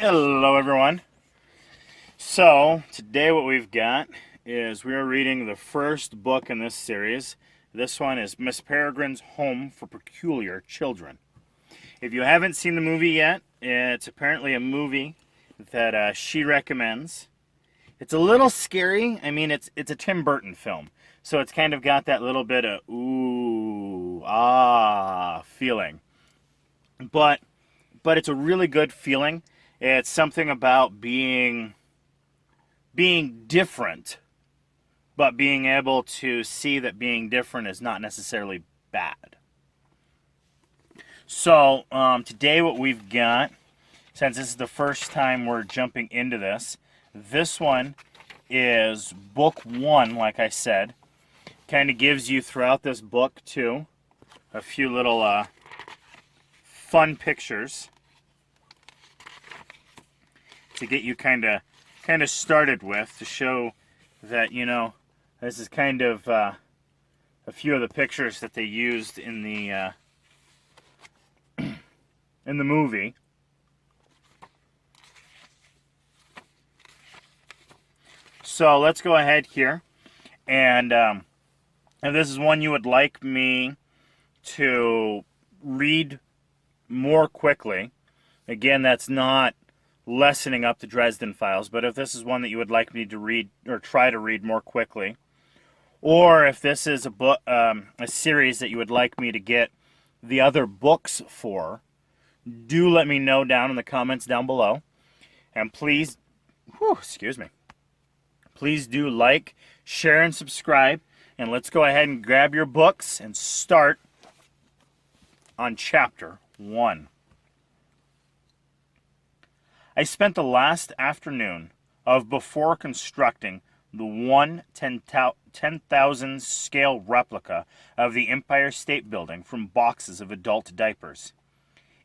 Hello, everyone. So, today what we've got is we are reading the first book in this series. This one is Miss Peregrine's Home for Peculiar Children. If you haven't seen the movie yet, it's apparently a movie that she recommends. It's a little scary. I mean, it's a Tim Burton film, so it's kind of got that little bit of ooh, feeling. But it's a really good feeling. It's something about being different, but being able to see that being different is not necessarily bad. So today what we've got, since this is the first time we're jumping into this one is book one, like I said. Kind of gives you throughout this book, too, a few little fun pictures to get you kind of started with, to show that, you know, this is kind of a few of the pictures that they used in the movie. So let's go ahead here, and if this is one you would like me to read more quickly, again, that's not lessening up the Dresden Files, but if this is one that you would like me to read or try to read more quickly, or if this is a book, a series that you would like me to get the other books for, do let me know down in the comments down below. And please, please do like, share, and subscribe. And let's go ahead and grab your books and start on chapter 1. I spent the last afternoon of before constructing the 1/10,000 scale replica of the Empire State Building from boxes of adult diapers.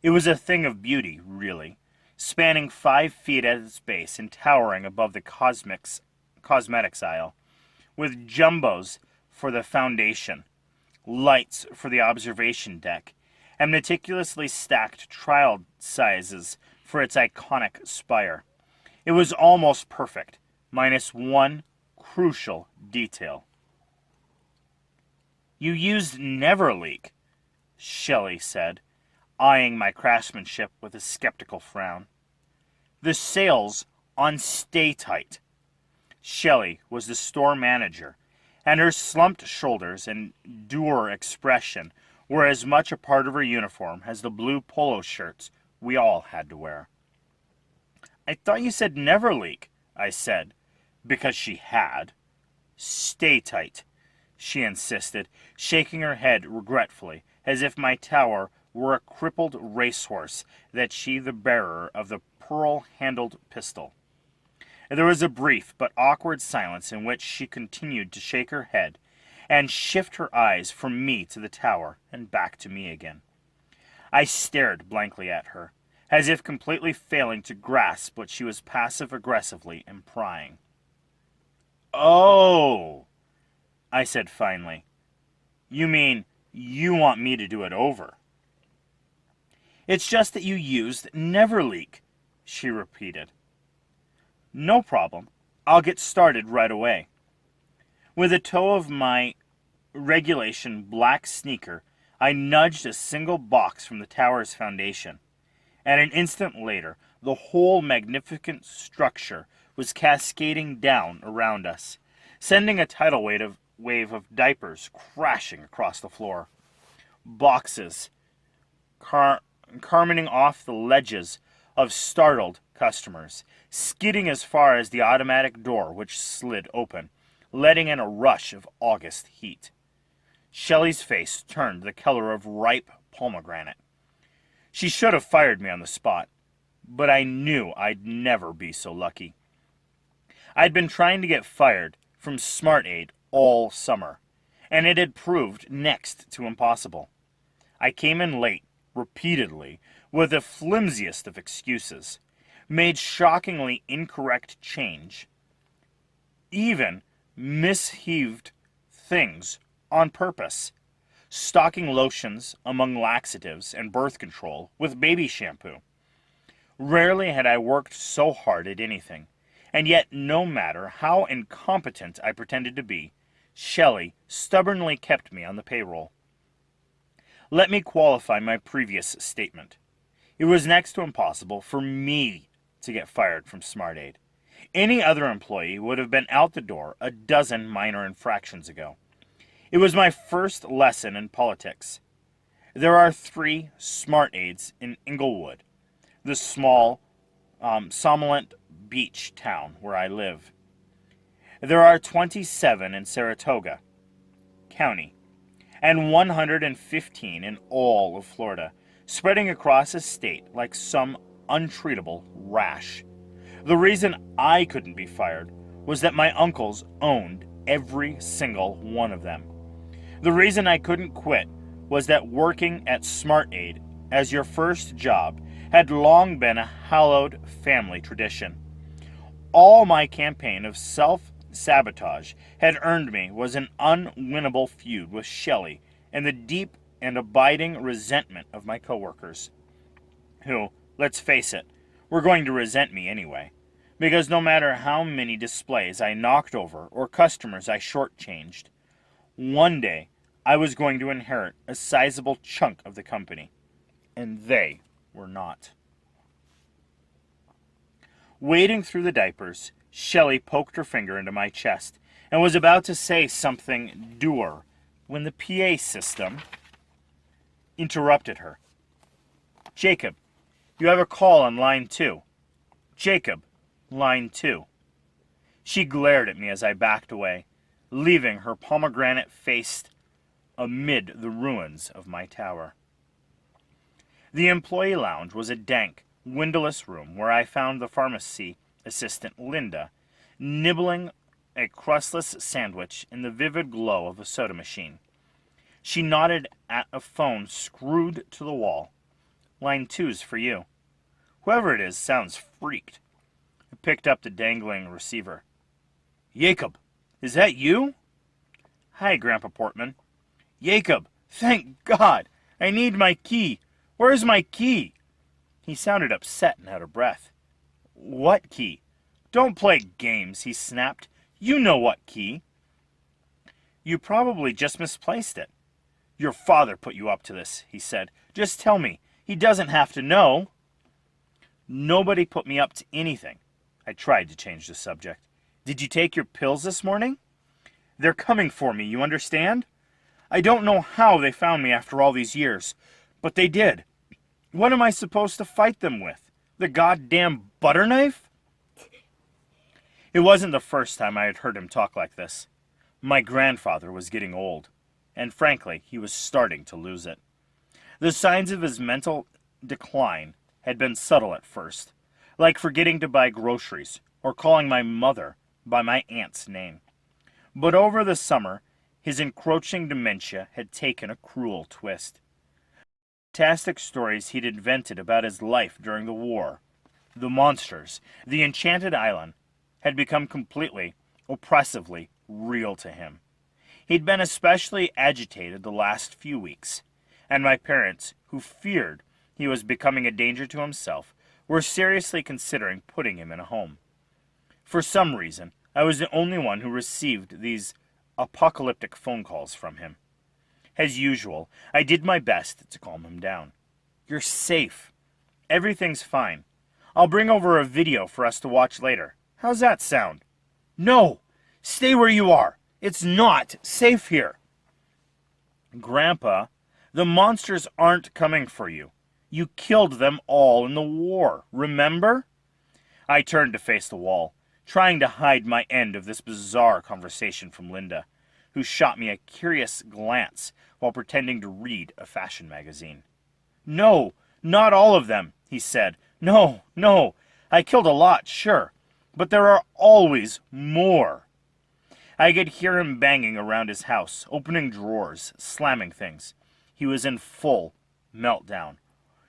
It was a thing of beauty, really, spanning 5 feet at its base and towering above the cosmetics aisle, with jumbos for the foundation, lights for the observation deck, and meticulously stacked trial sizes for its iconic spire. It was almost perfect, minus one crucial detail. "You used Neverleak," Shelley said, eyeing my craftsmanship with a skeptical frown. "The sales on Stay Tight." Shelley was the store manager, and her slumped shoulders and dour expression were as much a part of her uniform as the blue polo shirts we all had to wear. "I thought you said Neverleak," I said, because she had. "Stay Tight," she insisted, shaking her head regretfully, as if my tower were a crippled racehorse that she the bearer of the pearl-handled pistol. There was a brief but awkward silence in which she continued to shake her head and shift her eyes from me to the tower and back to me again. I stared blankly at her, as if completely failing to grasp what she was passive-aggressively implying. "Oh," I said finally. "You mean you want me to do it over?" "It's just that you used Neverleak," she repeated. "No problem. I'll get started right away." With the toe of my regulation black sneaker, I nudged a single box from the tower's foundation, and an instant later, the whole magnificent structure was cascading down around us, sending a tidal wave of diapers crashing across the floor. Boxes, careening off the ledges of startled customers, skidding as far as the automatic door which slid open, letting in a rush of August heat. Shelley's face turned the color of ripe pomegranate. She should have fired me on the spot, but I knew I'd never be so lucky. I'd been trying to get fired from Smart Aid all summer, and it had proved next to impossible. I came in late, repeatedly, with the flimsiest of excuses, made shockingly incorrect change, even misheaved things on purpose, stocking lotions among laxatives and birth control with baby shampoo. Rarely had I worked so hard at anything, and yet no matter how incompetent I pretended to be, Shelley stubbornly kept me on the payroll. Let me qualify my previous statement. It was next to impossible for me to get fired from SmartAid. Any other employee would have been out the door a dozen minor infractions ago. It was my first lesson in politics. There are 3 SmartAids in Inglewood, the small, somnolent beach town where I live. There are 27 in Saratoga County, and 115 in all of Florida, spreading across a state like some untreatable rash. The reason I couldn't be fired was that my uncles owned every single one of them. The reason I couldn't quit was that working at SmartAid as your first job had long been a hallowed family tradition. All my campaign of self-sabotage had earned me was an unwinnable feud with Shelley and the deep and abiding resentment of my coworkers, who, let's face it, were going to resent me anyway, because no matter how many displays I knocked over or customers I shortchanged, one day I was going to inherit a sizable chunk of the company, and they were not. Wading through the diapers, Shelley poked her finger into my chest and was about to say something dour when the PA system interrupted her. Jacob, you have a call on line 2. Jacob, line 2. She glared at me as I backed away, leaving her pomegranate faced amid the ruins of my tower. The employee lounge was a dank, windowless room where I found the pharmacy assistant Linda nibbling a crustless sandwich in the vivid glow of a soda machine. She nodded at a phone screwed to the wall. Line 2's for you. Whoever it is sounds freaked. I picked up the dangling receiver. Jacob, is that you? Hi, Grandpa Portman. Jacob, thank God! I need my key. Where's my key? He sounded upset and out of breath. What key? Don't play games, he snapped. You know what key. You probably just misplaced it. Your father put you up to this, he said. Just tell me. He doesn't have to know. Nobody put me up to anything. I tried to change the subject. Did you take your pills this morning? They're coming for me, you understand? I don't know how they found me after all these years, but they did. What am I supposed to fight them with? The goddamn butter knife? It wasn't the first time I had heard him talk like this. My grandfather was getting old, and frankly, he was starting to lose it. The signs of his mental decline had been subtle at first, like forgetting to buy groceries or calling my mother by my aunt's name. But over the summer, his encroaching dementia had taken a cruel twist. Fantastic stories he'd invented about his life during the war, the monsters, the enchanted island, had become completely, oppressively real to him. He'd been especially agitated the last few weeks, and my parents, who feared he was becoming a danger to himself, were seriously considering putting him in a home. For some reason, I was the only one who received these apocalyptic phone calls from him. As usual, I did my best to calm him down. You're safe. Everything's fine. I'll bring over a video for us to watch later. How's that sound? No! Stay where you are. It's not safe here. Grandpa, the monsters aren't coming for you. You killed them all in the war, remember? I turned to face the wall, trying to hide my end of this bizarre conversation from Linda, who shot me a curious glance while pretending to read a fashion magazine. No, not all of them, he said. No, I killed a lot, sure, but there are always more. I could hear him banging around his house, opening drawers, slamming things. He was in full meltdown.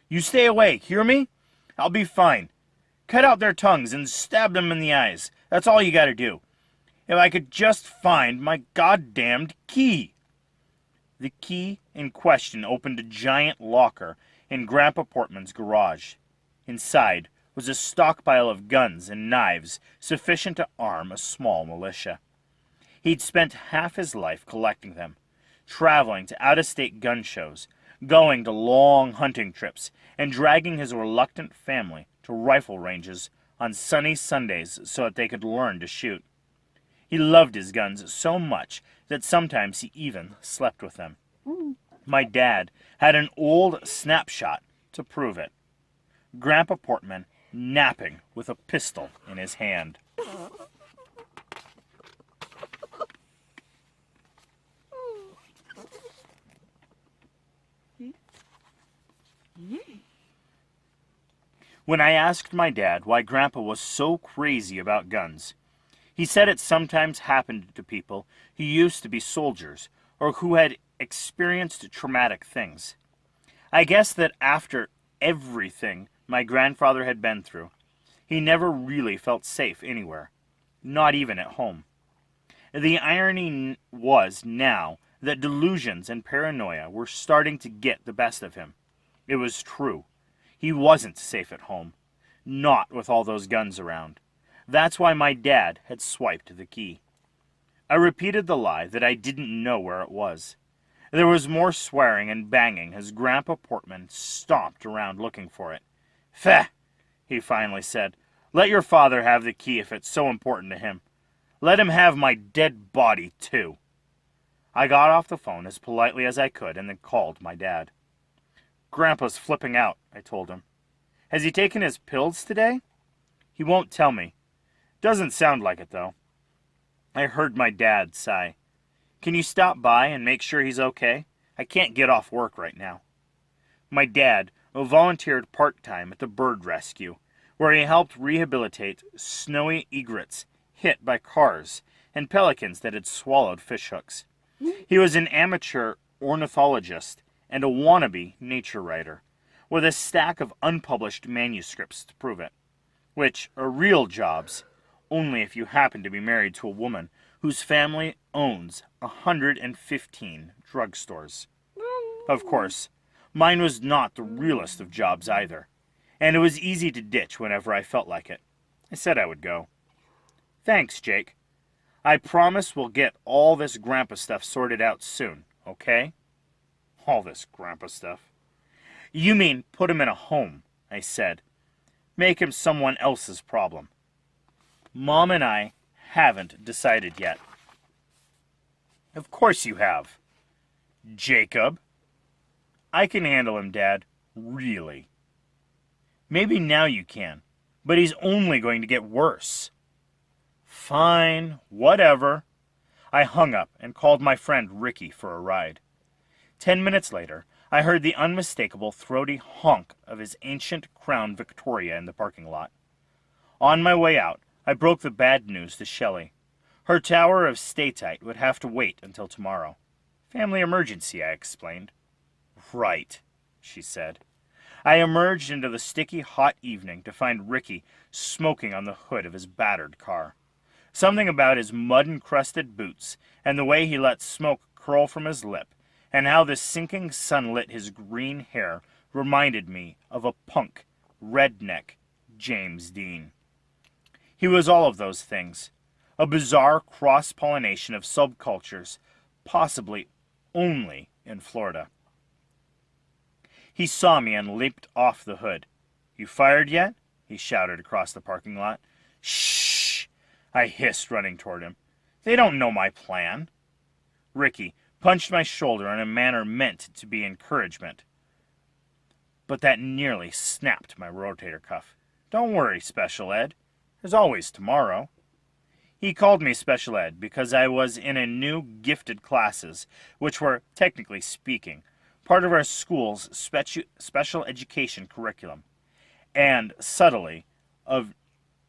You stay away, hear me? I'll be fine. Cut out their tongues and stab them in the eyes. That's all you gotta do. If I could just find my goddamned key. The key in question opened a giant locker in Grandpa Portman's garage. Inside was a stockpile of guns and knives sufficient to arm a small militia. He'd spent half his life collecting them, traveling to out-of-state gun shows, going to long hunting trips, and dragging his reluctant family to rifle ranges on sunny Sundays so that they could learn to shoot. He loved his guns so much that sometimes he even slept with them. My dad had an old snapshot to prove it. Grandpa Portman napping with a pistol in his hand. When I asked my dad why Grandpa was so crazy about guns, he said it sometimes happened to people who used to be soldiers or who had experienced traumatic things. I guess that after everything my grandfather had been through, he never really felt safe anywhere, not even at home. The irony was now that delusions and paranoia were starting to get the best of him. It was true. He wasn't safe at home. Not with all those guns around. That's why my dad had swiped the key. I repeated the lie that I didn't know where it was. There was more swearing and banging as Grandpa Portman stomped around looking for it. "Faugh!" he finally said. "Let your father have the key if it's so important to him. Let him have my dead body, too." I got off the phone as politely as I could and then called my dad. "Grandpa's flipping out," I told him. "Has he taken his pills today?" "He won't tell me. Doesn't sound like it, though." I heard my dad sigh. "Can you stop by and make sure he's okay? I can't get off work right now." My dad volunteered part-time at the bird rescue, where he helped rehabilitate snowy egrets hit by cars and pelicans that had swallowed fishhooks. He was an amateur ornithologist and a wannabe nature writer, with a stack of unpublished manuscripts to prove it, which are real jobs, only if you happen to be married to a woman whose family owns 115 drugstores. Of course, mine was not the realest of jobs either, and it was easy to ditch whenever I felt like it. I said I would go. "Thanks, Jake. I promise we'll get all this grandpa stuff sorted out soon, okay?" "All this grandpa stuff?" "You mean put him in a home," I said. "Make him someone else's problem. Mom and I haven't decided yet." "Of course you have." "Jacob?" "I can handle him, Dad. Really." "Maybe now you can, but he's only going to get worse." "Fine, whatever." I hung up and called my friend Ricky for a ride. 10 minutes later, I heard the unmistakable throaty honk of his ancient Crown Victoria in the parking lot. On my way out, I broke the bad news to Shelley. Her tower of stay-tight would have to wait until tomorrow. "Family emergency," I explained. "Right," she said. I emerged into the sticky, hot evening to find Ricky smoking on the hood of his battered car. Something about his mud-encrusted boots and the way he let smoke curl from his lip and how the sinking sun lit his green hair reminded me of a punk, redneck James Dean. He was all of those things, a bizarre cross-pollination of subcultures, possibly only in Florida. He saw me and leaped off the hood. "You fired yet?" he shouted across the parking lot. "Shh!" I hissed, running toward him. "They don't know my plan." Ricky punched my shoulder in a manner meant to be encouragement, but that nearly snapped my rotator cuff. "Don't worry, Special Ed. There's always tomorrow." He called me Special Ed because I was in a new gifted classes, which were, technically speaking, part of our school's special education curriculum, and subtly of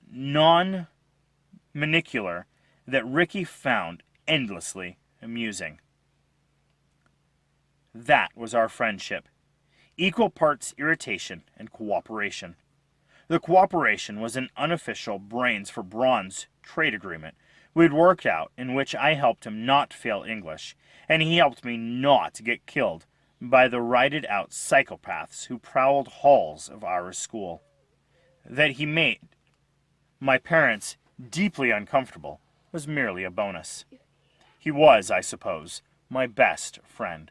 non-manicular that Ricky found endlessly amusing. That was our friendship. Equal parts irritation and cooperation. The cooperation was an unofficial brains for bronze trade agreement we'd worked out in which I helped him not fail English, and he helped me not get killed by the rided-out psychopaths who prowled halls of our school. That he made my parents deeply uncomfortable was merely a bonus. He was, I suppose, my best friend,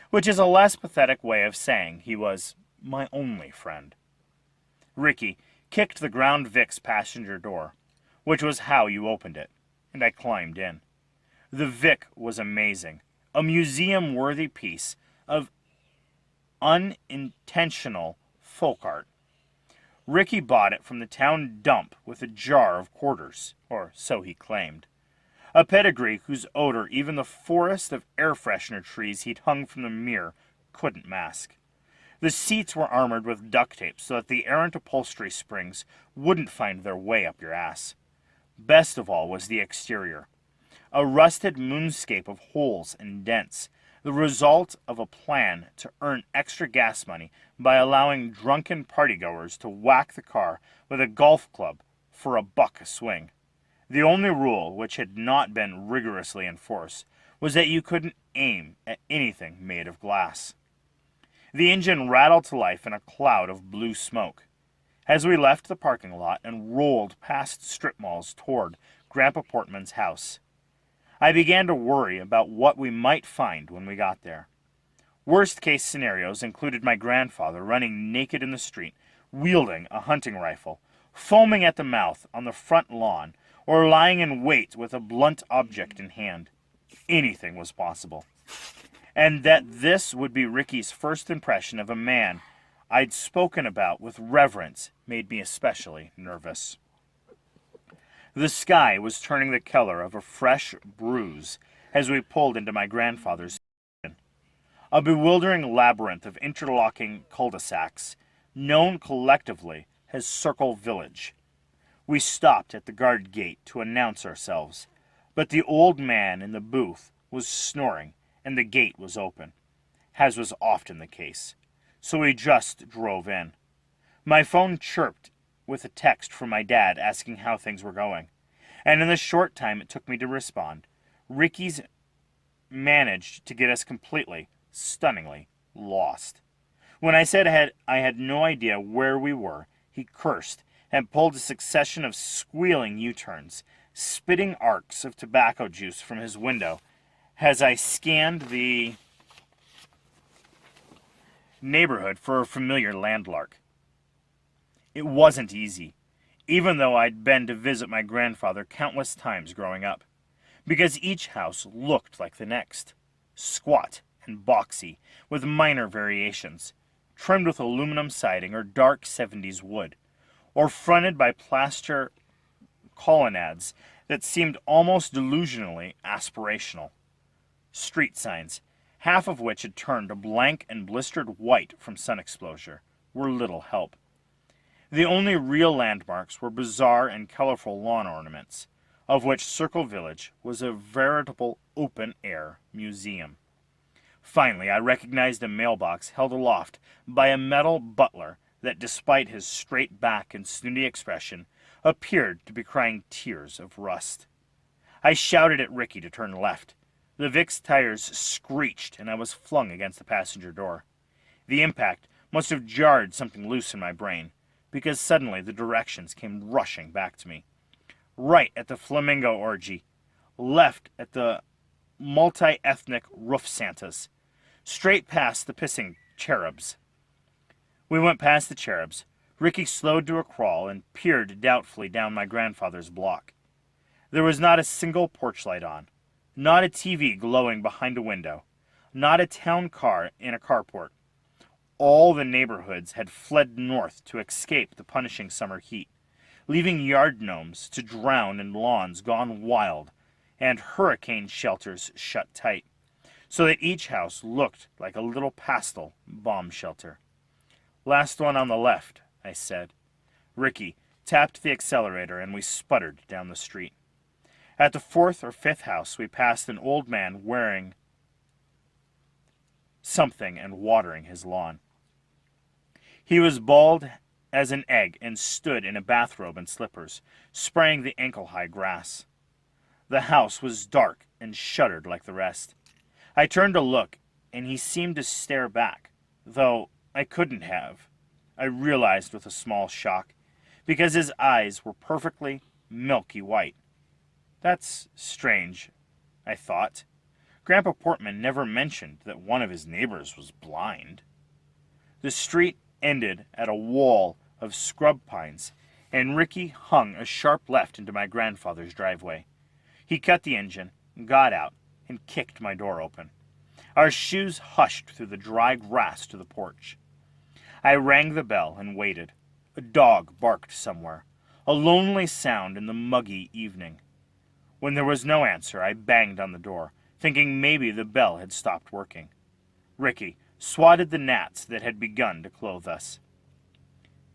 which is a less pathetic way of saying he was my only friend. Ricky kicked the ground Vic's passenger door, which was how you opened it, and I climbed in. The Vic was amazing, a museum-worthy piece of unintentional folk art. Ricky bought it from the town dump with a jar of quarters, or so he claimed. A pedigree whose odor even the forest of air freshener trees he'd hung from the mirror couldn't mask. The seats were armored with duct tape so that the errant upholstery springs wouldn't find their way up your ass. Best of all was the exterior. A rusted moonscape of holes and dents, the result of a plan to earn extra gas money by allowing drunken partygoers to whack the car with a golf club for $1 a swing. The only rule which had not been rigorously enforced was that you couldn't aim at anything made of glass. The engine rattled to life in a cloud of blue smoke. As we left the parking lot and rolled past strip malls toward Grandpa Portman's house, I began to worry about what we might find when we got there. Worst-case scenarios included my grandfather running naked in the street, wielding a hunting rifle, foaming at the mouth on the front lawn, or lying in wait with a blunt object in hand. Anything was possible. And that this would be Ricky's first impression of a man I'd spoken about with reverence made me especially nervous. The sky was turning the color of a fresh bruise as we pulled into my grandfather's kitchen. A bewildering labyrinth of interlocking cul-de-sacs, known collectively as Circle Village. We stopped at the guard gate to announce ourselves, but the old man in the booth was snoring and the gate was open, as was often the case, so we just drove in. My phone chirped with a text from my dad asking how things were going, and in the short time it took me to respond, Ricky's managed to get us completely, stunningly, lost. When I said I had no idea where we were, he cursed and pulled a succession of squealing U-turns, spitting arcs of tobacco juice from his window as I scanned the neighborhood for a familiar landmark. It wasn't easy, even though I'd been to visit my grandfather countless times growing up, because each house looked like the next, squat and boxy, with minor variations, trimmed with aluminum siding or dark 70s wood, or fronted by plaster colonnades that seemed almost delusionally aspirational. Street signs, half of which had turned a blank and blistered white from sun exposure, were little help. The only real landmarks were bizarre and colorful lawn ornaments, of which Circle Village was a veritable open-air museum. Finally, I recognized a mailbox held aloft by a metal butler that, despite his straight back and snooty expression, appeared to be crying tears of rust. I shouted at Ricky to turn left. The Vic's tires screeched, and I was flung against the passenger door. The impact must have jarred something loose in my brain, because suddenly the directions came rushing back to me. Right at the flamingo orgy, left at the multi-ethnic roof Santas, straight past the pissing cherubs. We went past the cherubs. Ricky slowed to a crawl and peered doubtfully down my grandfather's block. There was not a single porch light on. Not a TV glowing behind a window. Not a town car in a carport. All the neighborhoods had fled north to escape the punishing summer heat, leaving yard gnomes to drown in lawns gone wild and hurricane shelters shut tight, so that each house looked like a little pastel bomb shelter. "Last one on the left," I said. Ricky tapped the accelerator and we sputtered down the street. At the fourth or fifth house, we passed an old man wearing something and watering his lawn. He was bald as an egg and stood in a bathrobe and slippers, spraying the ankle-high grass. The house was dark and shuttered like the rest. I turned to look, and he seemed to stare back, though I couldn't have. I realized with a small shock, because his eyes were perfectly milky white. That's strange, I thought. Grandpa Portman never mentioned that one of his neighbors was blind. The street ended at a wall of scrub pines, and Ricky hung a sharp left into my grandfather's driveway. He cut the engine, got out, and kicked my door open. Our shoes hushed through the dry grass to the porch. I rang the bell and waited. A dog barked somewhere, a lonely sound in the muggy evening. When there was no answer, I banged on the door, thinking maybe the bell had stopped working. Ricky swatted the gnats that had begun to clothe us.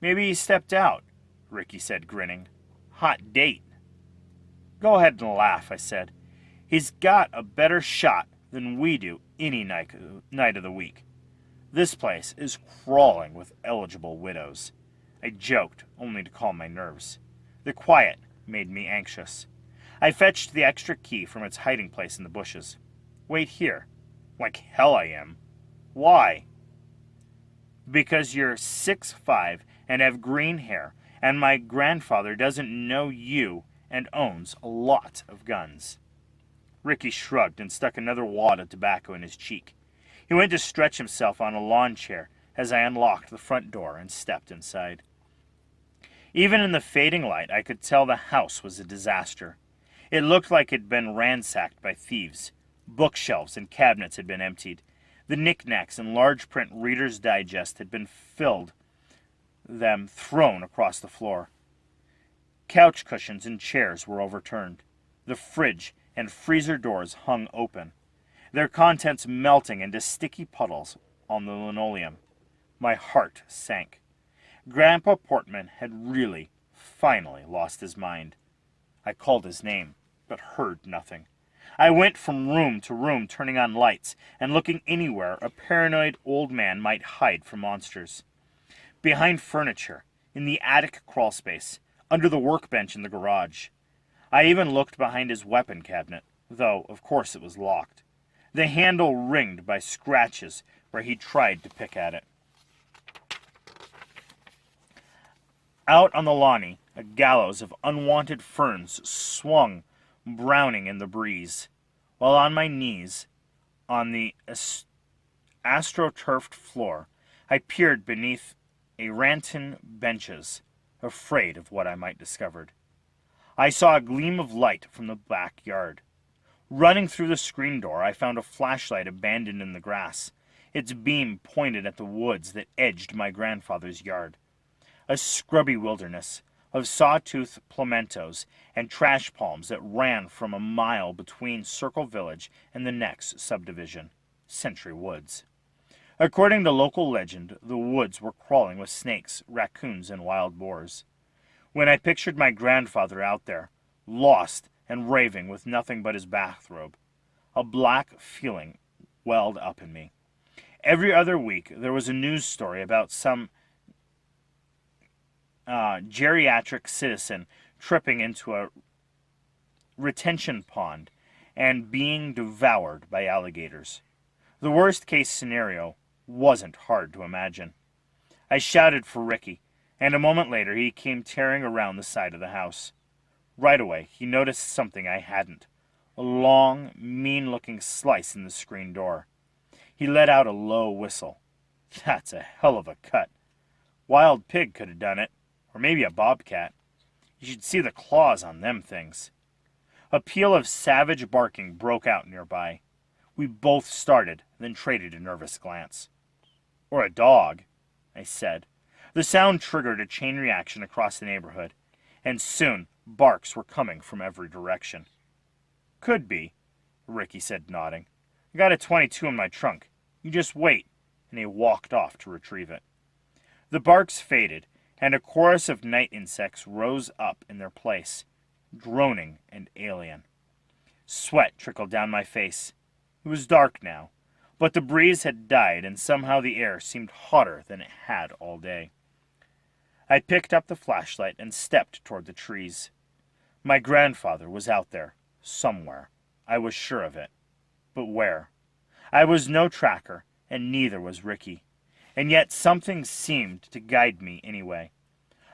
"Maybe he stepped out," Ricky said, grinning. "Hot date." "Go ahead and laugh," I said. "He's got a better shot than we do any night of the week. This place is crawling with eligible widows." I joked, only to calm my nerves. The quiet made me anxious. I fetched the extra key from its hiding place in the bushes. "Wait here." "Like hell I am." "Why?" "Because you're 6'5" and have green hair, and my grandfather doesn't know you and owns a lot of guns." Ricky shrugged and stuck another wad of tobacco in his cheek. He went to stretch himself on a lawn chair as I unlocked the front door and stepped inside. Even in the fading light, I could tell the house was a disaster. It looked like it had been ransacked by thieves. Bookshelves and cabinets had been emptied. The knickknacks and large print Reader's Digest had been thrown across the floor. Couch cushions and chairs were overturned. The fridge and freezer doors hung open, their contents melting into sticky puddles on the linoleum. My heart sank. Grandpa Portman had really, finally lost his mind. I called his name, but heard nothing. I went from room to room, turning on lights and looking anywhere a paranoid old man might hide from monsters. Behind furniture, in the attic crawlspace, under the workbench in the garage. I even looked behind his weapon cabinet, though, of course, it was locked. The handle ringed by scratches where he tried to pick at it. Out on the lawn, a gallows of unwanted ferns swung, browning in the breeze, while on my knees, on the astroturfed floor, I peered beneath a rattan benches, afraid of what I might discover. I saw a gleam of light from the backyard. Running through the screen door, I found a flashlight abandoned in the grass. Its beam pointed at the woods that edged my grandfather's yard. A scrubby wilderness of sawtooth pimentos and trash palms that ran from a mile between Circle Village and the next subdivision, Century Woods. According to local legend, the woods were crawling with snakes, raccoons, and wild boars. When I pictured my grandfather out there, lost and raving with nothing but his bathrobe, a black feeling welled up in me. Every other week, there was a news story about some geriatric citizen tripping into a retention pond and being devoured by alligators. The worst-case scenario wasn't hard to imagine. I shouted for Ricky, and a moment later he came tearing around the side of the house. Right away, he noticed something I hadn't, a long, mean-looking slice in the screen door. He let out a low whistle. "That's a hell of a cut. Wild pig could have done it, or maybe a bobcat. You should see the claws on them things." A peal of savage barking broke out nearby. We both started, then traded a nervous glance. "Or a dog," I said. The sound triggered a chain reaction across the neighborhood, and soon barks were coming from every direction. "Could be," Ricky said, nodding. "I got a .22 in my trunk. You just wait," and he walked off to retrieve it. The barks faded, and a chorus of night insects rose up in their place, droning and alien. Sweat trickled down my face. It was dark now, but the breeze had died, and somehow the air seemed hotter than it had all day. I picked up the flashlight and stepped toward the trees. My grandfather was out there, somewhere. I was sure of it. But where? I was no tracker, and neither was Ricky. And yet something seemed to guide me anyway.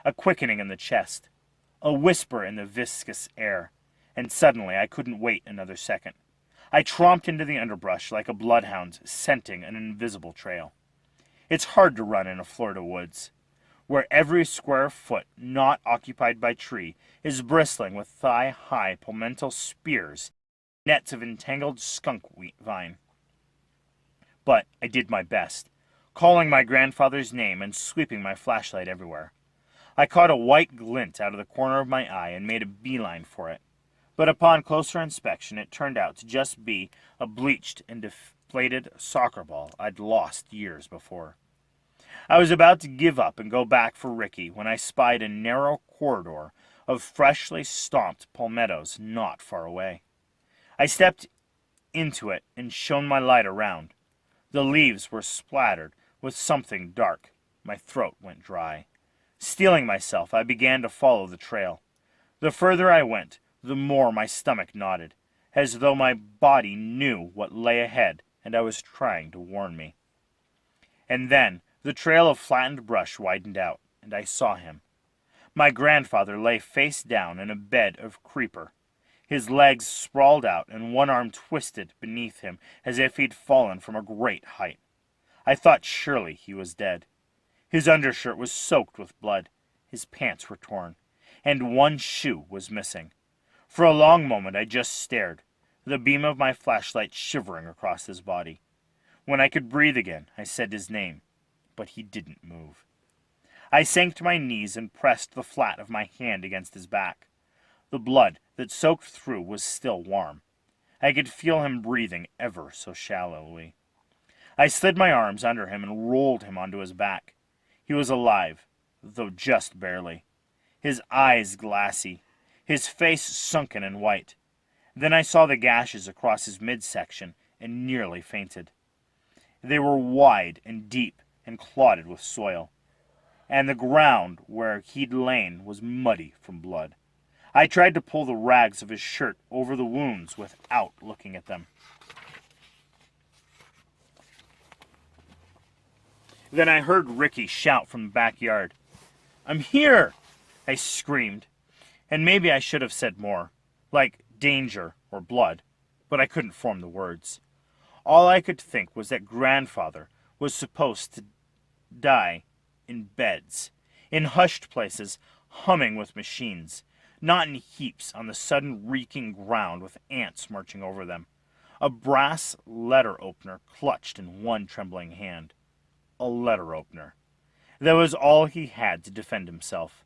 a quickening in the chest, a whisper in the viscous air, and suddenly I couldn't wait another second. I tromped into the underbrush like a bloodhound scenting an invisible trail. It's hard to run in a Florida woods, where every square foot not occupied by tree is bristling with thigh-high palmetto spears, nets of entangled skunk vine. But I did my best, calling my grandfather's name and sweeping my flashlight everywhere. I caught a white glint out of the corner of my eye and made a beeline for it. But upon closer inspection, it turned out to just be a bleached and deflated soccer ball I'd lost years before. I was about to give up and go back for Ricky when I spied a narrow corridor of freshly stomped palmettos not far away. I stepped into it and shone my light around. The leaves were splattered with something dark. My throat went dry. Steeling myself, I began to follow the trail. The further I went, the more my stomach knotted, as though my body knew what lay ahead and I was trying to warn me. And then the trail of flattened brush widened out, and I saw him. My grandfather lay face down in a bed of creeper. His legs sprawled out and one arm twisted beneath him as if he'd fallen from a great height. I thought surely he was dead. His undershirt was soaked with blood, his pants were torn, and one shoe was missing. For a long moment I just stared, the beam of my flashlight shivering across his body. When I could breathe again, I said his name, but he didn't move. I sank to my knees and pressed the flat of my hand against his back. The blood that soaked through was still warm. I could feel him breathing ever so shallowly. I slid my arms under him and rolled him onto his back. He was alive, though just barely. His eyes glassy, his face sunken and white. Then I saw the gashes across his midsection and nearly fainted. They were wide and deep and clotted with soil, and the ground where he'd lain was muddy from blood. I tried to pull the rags of his shirt over the wounds without looking at them. Then I heard Ricky shout from the backyard. "I'm here!" I screamed, and maybe I should have said more, like danger or blood, but I couldn't form the words. All I could think was that grandfather was supposed to die in beds, in hushed places, humming with machines, not in heaps on the sudden reeking ground with ants marching over them. A brass letter opener clutched in one trembling hand. A letter opener. That was all he had to defend himself.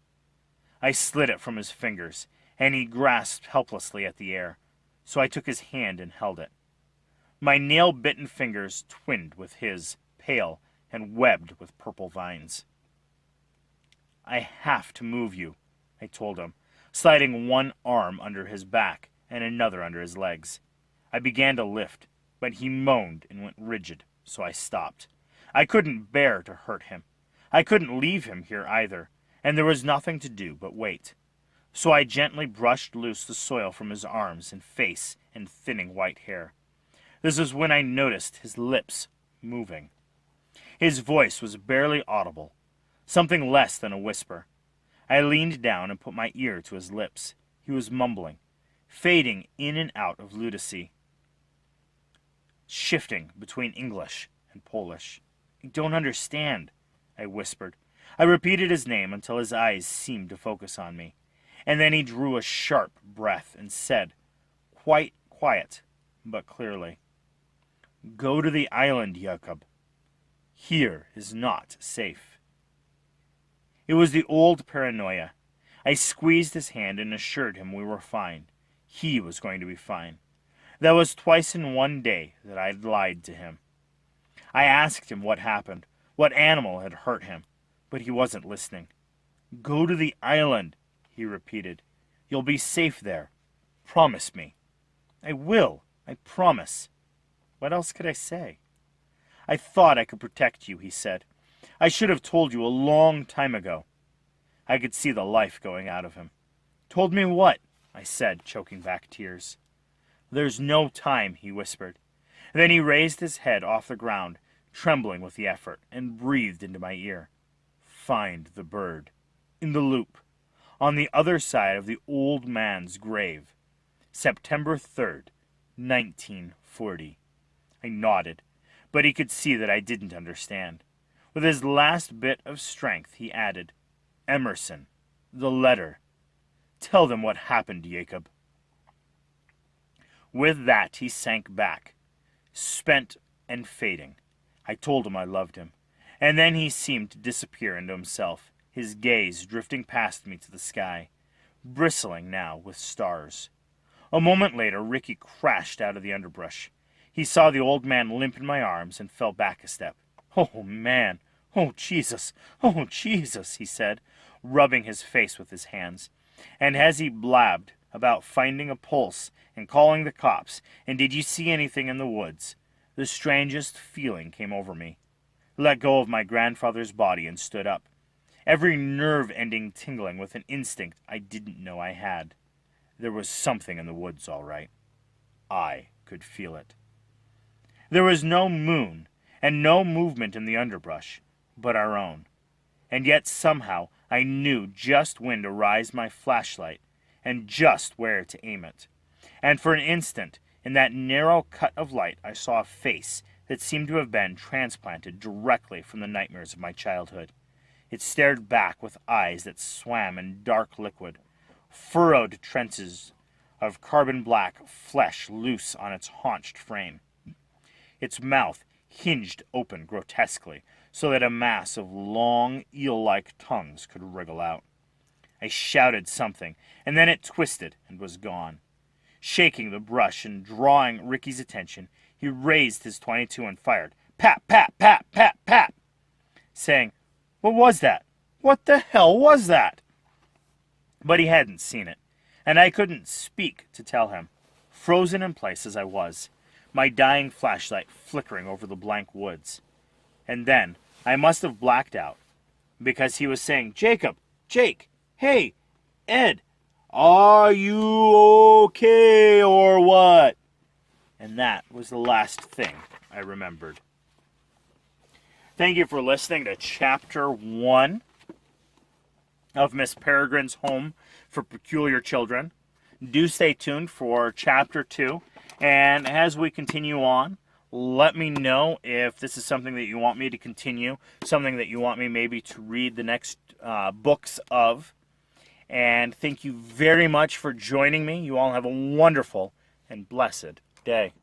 I slid it from his fingers, and he grasped helplessly at the air, so I took his hand and held it. My nail-bitten fingers twinned with his, pale and webbed with purple vines. "I have to move you," I told him, sliding one arm under his back and another under his legs. I began to lift, but he moaned and went rigid, so I stopped. I couldn't bear to hurt him. I couldn't leave him here either, and there was nothing to do but wait. So I gently brushed loose the soil from his arms and face and thinning white hair. This was when I noticed his lips moving. His voice was barely audible, something less than a whisper. I leaned down and put my ear to his lips. He was mumbling, fading in and out of lunacy, shifting between English and Polish. "I don't understand," I whispered. I repeated his name until his eyes seemed to focus on me, and then he drew a sharp breath and said, quite quiet but clearly, "Go to the island, Jakob. Here is not safe." It was the old paranoia. I squeezed his hand and assured him we were fine. He was going to be fine. That was twice in one day that I'd lied to him. I asked him what happened, what animal had hurt him, but he wasn't listening. "Go to the island," he repeated. "You'll be safe there. Promise me." "I will. I promise." What else could I say? "I thought I could protect you," he said. "I should have told you a long time ago." I could see the life going out of him. "Told me what?" I said, choking back tears. "There's no time," he whispered. Then he raised his head off the ground, trembling with the effort, and breathed into my ear. "Find the bird. in the loop, on the other side of the old man's grave. September 3rd, 1940. I nodded, but he could see that I didn't understand. With his last bit of strength, he added, Emerson, the letter. Tell them what happened, Jacob. With that, he sank back, spent and fading. I told him I loved him, and then he seemed to disappear into himself, his gaze drifting past me to the sky, bristling now with stars. A moment later, Ricky crashed out of the underbrush. He saw the old man limp in my arms and fell back a step. Oh, man! Oh, Jesus! Oh, Jesus! He said, rubbing his face with his hands. And as he blabbed about finding a pulse and calling the cops, and did you see anything in the woods, the strangest feeling came over me. Let go of my grandfather's body and stood up, every nerve ending tingling with an instinct I didn't know I had. There was something in the woods, all right. I could feel it. There was no moon and no movement in the underbrush, but our own. And yet somehow I knew just when to rise my flashlight and just where to aim it. And for an instant, in that narrow cut of light, I saw a face that seemed to have been transplanted directly from the nightmares of my childhood. It stared back with eyes that swam in dark liquid, furrowed trenches of carbon-black flesh loose on its haunched frame. Its mouth hinged open grotesquely, so that a mass of long, eel-like tongues could wriggle out. I shouted something, and then it twisted and was gone. Shaking the brush and drawing Ricky's attention, he raised his .22 and fired. Pap, pap, pap, pap, pap, saying, What was that? What the hell was that? But he hadn't seen it, and I couldn't speak to tell him, frozen in place as I was, my dying flashlight flickering over the blank woods. And then I must have blacked out, because he was saying, Jacob, Jake, hey, Ed, are you okay or what? And that was the last thing I remembered. Thank you for listening to Chapter 1 of Miss Peregrine's Home for Peculiar Children. Do stay tuned for Chapter 2. And as we continue on, let me know if this is something that you want me to continue, something that you want me maybe to read the next books of. And thank you very much for joining me. You all have a wonderful and blessed day.